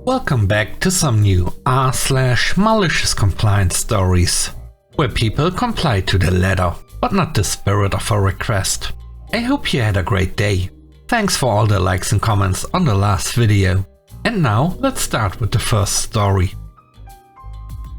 Welcome back to some new r/malicious compliance stories, where people comply to the letter, but not the spirit of a request. I hope you had a great day. Thanks for all the likes and comments on the last video. And now let's start with the first story.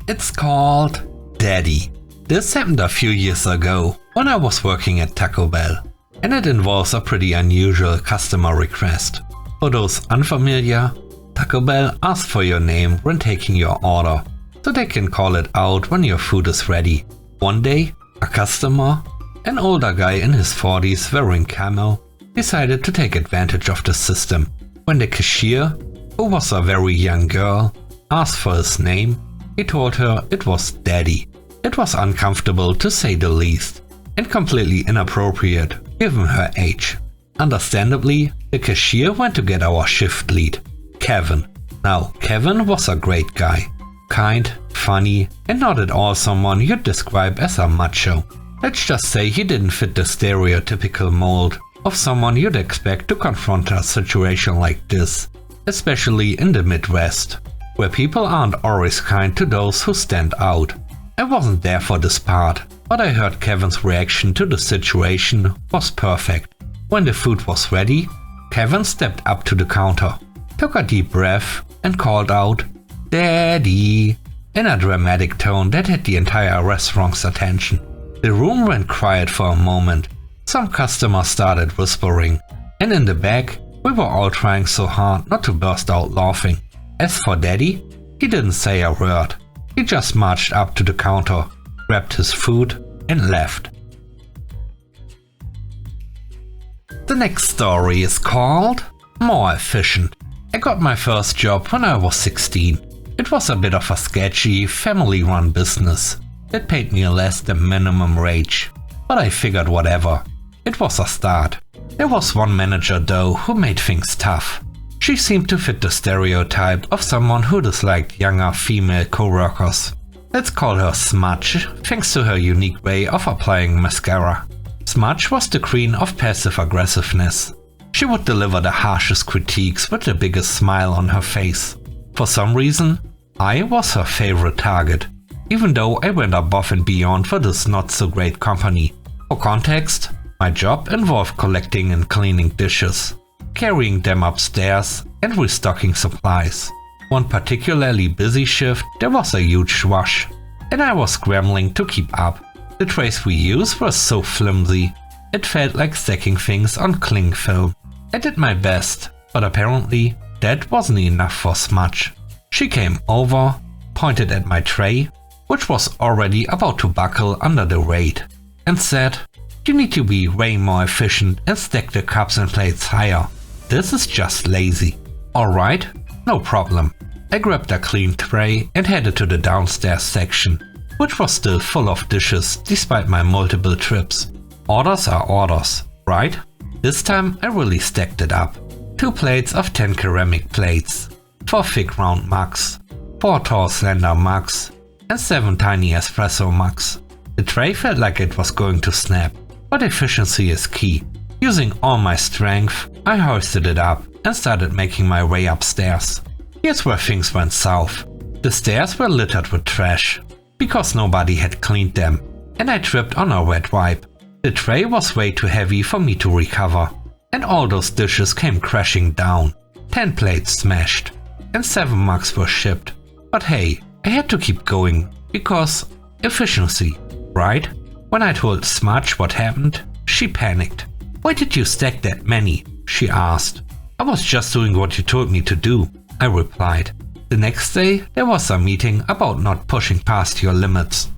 It's called Daddy. This happened a few years ago when I was working at Taco Bell, and it involves a pretty unusual customer request. For those unfamiliar, Taco Bell asks for your name when taking your order, so they can call it out when your food is ready. One day, a customer, an older guy in his 40s wearing camo, decided to take advantage of the system. When the cashier, who was a very young girl, asked for his name, he told her it was Daddy. It was uncomfortable to say the least, and completely inappropriate given her age. Understandably, the cashier went to get our shift lead, Kevin. Now, Kevin was a great guy. Kind, funny, and not at all someone you'd describe as a macho. Let's just say he didn't fit the stereotypical mold of someone you'd expect to confront a situation like this, especially in the Midwest, where people aren't always kind to those who stand out. I wasn't there for this part, but I heard Kevin's reaction to the situation was perfect. When the food was ready, Kevin stepped up to the counter, took a deep breath, and called out, "Daddy," in a dramatic tone that had the entire restaurant's attention. The room went quiet for a moment. Some customers started whispering, and in the back, we were all trying so hard not to burst out laughing. As for Daddy, he didn't say a word. He just marched up to the counter, grabbed his food, and left. The next story is called More Efficient. I got my first job when I was 16. It was a bit of a sketchy, family-run business. It paid me less than minimum wage, but I figured whatever. It was a start. There was one manager though who made things tough. She seemed to fit the stereotype of someone who disliked younger female co-workers. Let's call her Smudge, thanks to her unique way of applying mascara. Smudge was the queen of passive aggressiveness. She would deliver the harshest critiques with the biggest smile on her face. For some reason, I was her favorite target, even though I went above and beyond for this not-so-great company. For context, my job involved collecting and cleaning dishes, carrying them upstairs, and restocking supplies. One particularly busy shift, there was a huge rush, and I was scrambling to keep up. The trays we used were so flimsy, it felt like stacking things on cling film. I did my best, but apparently that wasn't enough for Smudge. She came over, pointed at my tray, which was already about to buckle under the weight, and said, "You need to be way more efficient and stack the cups and plates higher. This is just lazy." Alright, no problem. I grabbed a clean tray and headed to the downstairs section, which was still full of dishes despite my multiple trips. Orders are orders, right? This time I really stacked it up. 2 plates of 10 ceramic plates, 4 thick round mugs, 4 tall slender mugs, and 7 tiny espresso mugs. The tray felt like it was going to snap, but efficiency is key. Using all my strength, I hoisted it up and started making my way upstairs. Here's where things went south. The stairs were littered with trash, because nobody had cleaned them, and I tripped on a wet wipe. The tray was way too heavy for me to recover, and all those dishes came crashing down. 10 plates smashed, and 7 mugs were shipped. But hey, I had to keep going, because efficiency, right? When I told Smudge what happened, she panicked. "Why did you stack that many?" she asked. "I was just doing what you told me to do," I replied. The next day, there was a meeting about not pushing past your limits.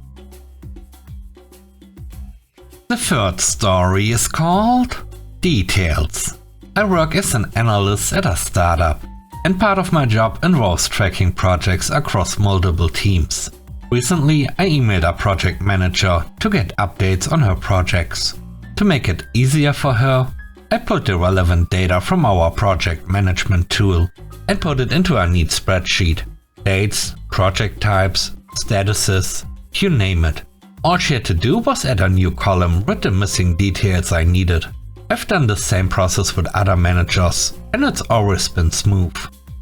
The third story is called Details. I work as an analyst at a startup, and part of my job involves tracking projects across multiple teams. Recently, I emailed a project manager to get updates on her projects. To make it easier for her, I pulled the relevant data from our project management tool and put it into a neat spreadsheet. Dates, project types, statuses, you name it. All she had to do was add a new column with the missing details I needed. I've done the same process with other managers, and it's always been smooth.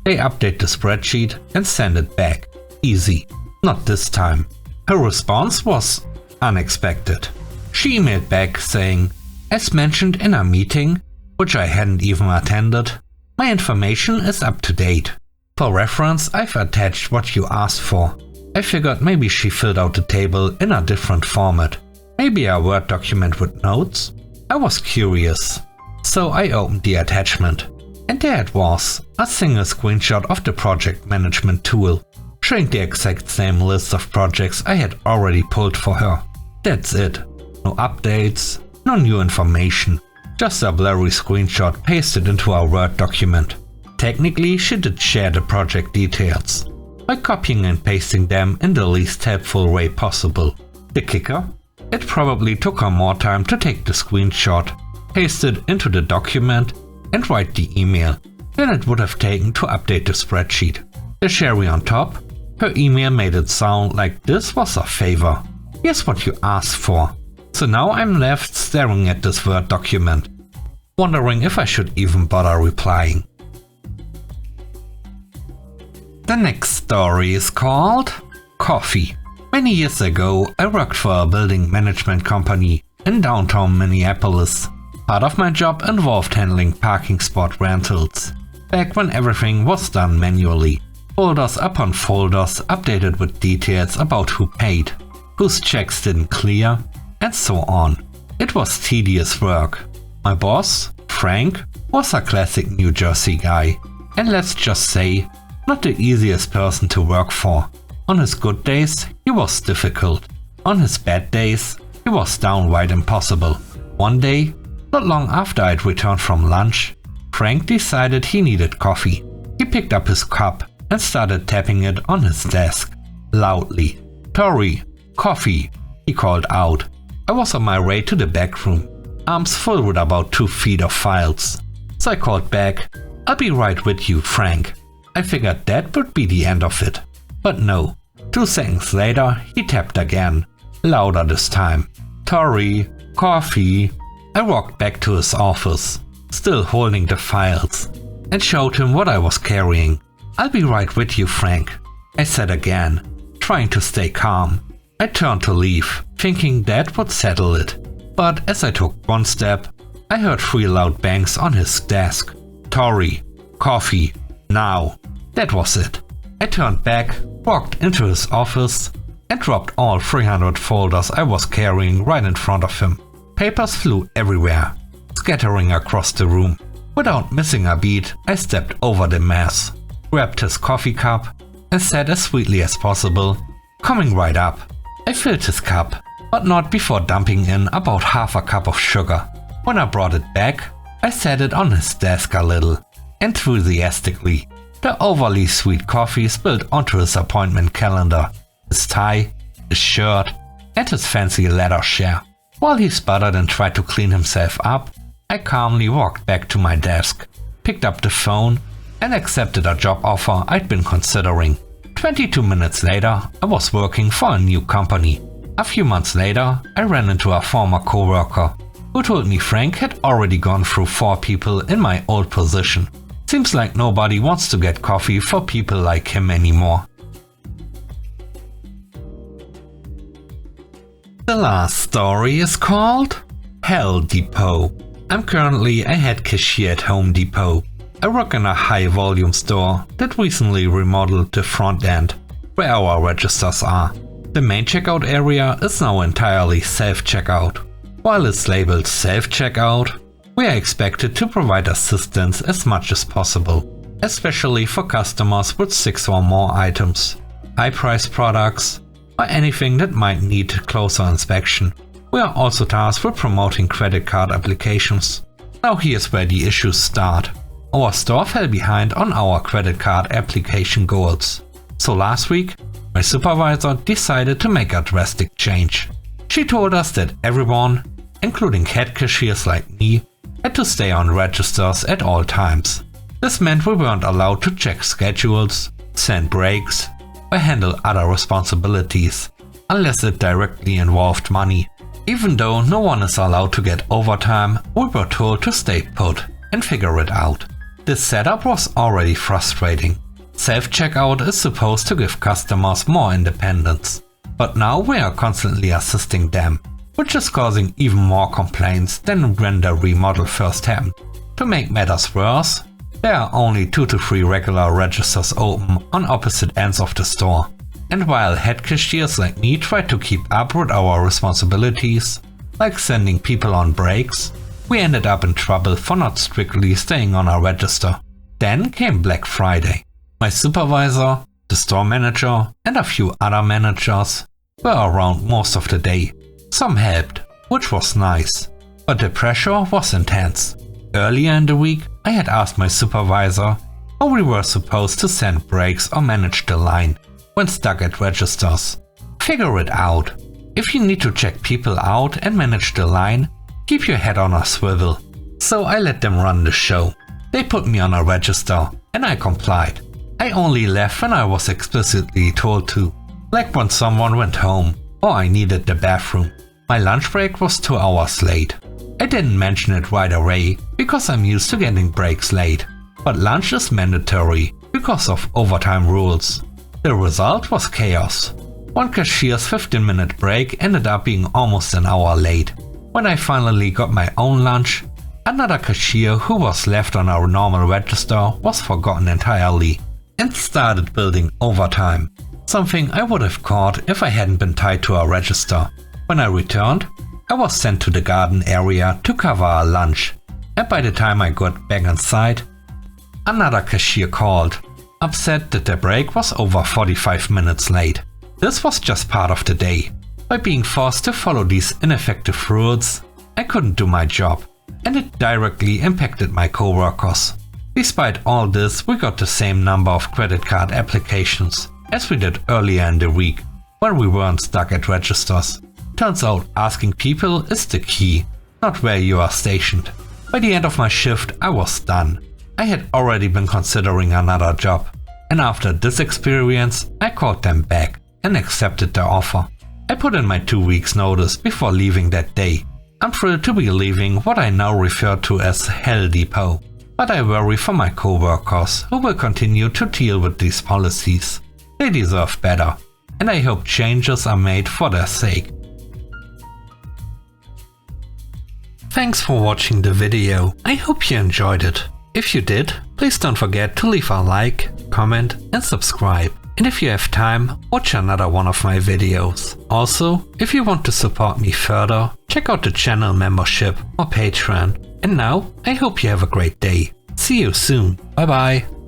They update the spreadsheet and send it back. Easy. Not this time. Her response was unexpected. She emailed back saying, "As mentioned in our meeting, which I hadn't even attended, my information is up to date. For reference, I've attached what you asked for." I figured maybe she filled out the table in a different format. Maybe a Word document with notes? I was curious. So I opened the attachment. And there it was, a single screenshot of the project management tool, showing the exact same list of projects I had already pulled for her. That's it. No updates, no new information. Just a blurry screenshot pasted into a Word document. Technically, she did share the project details, by copying and pasting them in the least helpful way possible. The kicker? It probably took her more time to take the screenshot, paste it into the document, and write the email than it would have taken to update the spreadsheet. The cherry on top? Her email made it sound like this was a favor. Here's what you asked for. So now I'm left staring at this Word document, wondering if I should even bother replying. The next story is called Coffee. Many years ago, I worked for a building management company in downtown Minneapolis. Part of my job involved handling parking spot rentals. Back when everything was done manually. Folders upon folders updated with details about who paid, whose checks didn't clear, and so on. It was tedious work. My boss, Frank, was a classic New Jersey guy. And let's just say, not the easiest person to work for. On his good days, he was difficult. On his bad days, he was downright impossible. One day, not long after I'd returned from lunch, Frank decided he needed coffee. He picked up his cup and started tapping it on his desk, loudly. "Tori, coffee," he called out. I was on my way to the back room, arms full with about 2 feet of files. So I called back, "I'll be right with you, Frank." I figured that would be the end of it. But no. 2 seconds later, he tapped again, louder this time. "Tori, coffee." I walked back to his office, still holding the files, and showed him what I was carrying. "I'll be right with you, Frank," I said again, trying to stay calm. I turned to leave, thinking that would settle it. But as I took one step, I heard 3 loud bangs on his desk. "Tori, coffee, now." That was it. I turned back, walked into his office, and dropped all 300 folders I was carrying right in front of him. Papers flew everywhere, scattering across the room. Without missing a beat, I stepped over the mess, grabbed his coffee cup, and said as sweetly as possible, "Coming right up." I filled his cup, but not before dumping in about half a cup of sugar. When I brought it back, I set it on his desk a little, enthusiastically. The overly sweet coffee spilled onto his appointment calendar, his tie, his shirt, and his fancy leather chair. While he sputtered and tried to clean himself up, I calmly walked back to my desk, picked up the phone, and accepted a job offer I'd been considering. 22 minutes later, I was working for a new company. A few months later, I ran into a former coworker who told me Frank had already gone through 4 people in my old position. Seems like nobody wants to get coffee for people like him anymore. The last story is called Hell Depot. I'm currently a head cashier at Home Depot. I work in a high-volume store that recently remodeled the front end, where our registers are. The main checkout area is now entirely self-checkout. While it's labeled self-checkout, we are expected to provide assistance as much as possible, especially for customers with 6 or more items, high-priced products, or anything that might need closer inspection. We are also tasked with promoting credit card applications. Now here's where the issues start. Our store fell behind on our credit card application goals. So last week, my supervisor decided to make a drastic change. She told us that everyone, including head cashiers like me, had to stay on registers at all times. This meant we weren't allowed to check schedules, send breaks, or handle other responsibilities, unless it directly involved money. Even though no one is allowed to get overtime, we were told to stay put and figure it out. This setup was already frustrating. Self-checkout is supposed to give customers more independence, but now we are constantly assisting them, which is causing even more complaints than when the remodel first happened. To make matters worse, there are only 2 to 3 regular registers open on opposite ends of the store, and while head cashiers like me try to keep up with our responsibilities, like sending people on breaks, we ended up in trouble for not strictly staying on our register. Then came Black Friday. My supervisor, the store manager, and a few other managers were around most of the day. Some helped, which was nice, but the pressure was intense. Earlier in the week, I had asked my supervisor how we were supposed to send breaks or manage the line when stuck at registers. Figure it out. If you need to check people out and manage the line, keep your head on a swivel. So I let them run the show. They put me on a register, and I complied. I only left when I was explicitly told to, like when someone went home or I needed the bathroom. My lunch break was 2 hours late. I didn't mention it right away because I'm used to getting breaks late, but lunch is mandatory because of overtime rules. The result was chaos. One cashier's 15-minute break ended up being almost an hour late. When I finally got my own lunch, another cashier who was left on our normal register was forgotten entirely and started building overtime, something I would have caught if I hadn't been tied to a register. When I returned, I was sent to the garden area to cover our lunch, and by the time I got back inside, another cashier called, upset that the break was over 45 minutes late. This was just part of the day. By being forced to follow these ineffective rules, I couldn't do my job, and it directly impacted my coworkers. Despite all this, we got the same number of credit card applications as we did earlier in the week, when we weren't stuck at registers. Turns out asking people is the key, not where you are stationed. By the end of my shift, I was done. I had already been considering another job, and after this experience, I called them back and accepted their offer. I put in my 2 weeks notice before leaving that day. I'm thrilled to be leaving what I now refer to as Hell Depot, but I worry for my coworkers who will continue to deal with these policies. They deserve better, and I hope changes are made for their sake. Thanks for watching the video. I hope you enjoyed it. If you did, please don't forget to leave a like, comment and subscribe. And if you have time, watch another one of my videos. Also, if you want to support me further, check out the channel membership or Patreon. And now, I hope you have a great day. See you soon. Bye bye.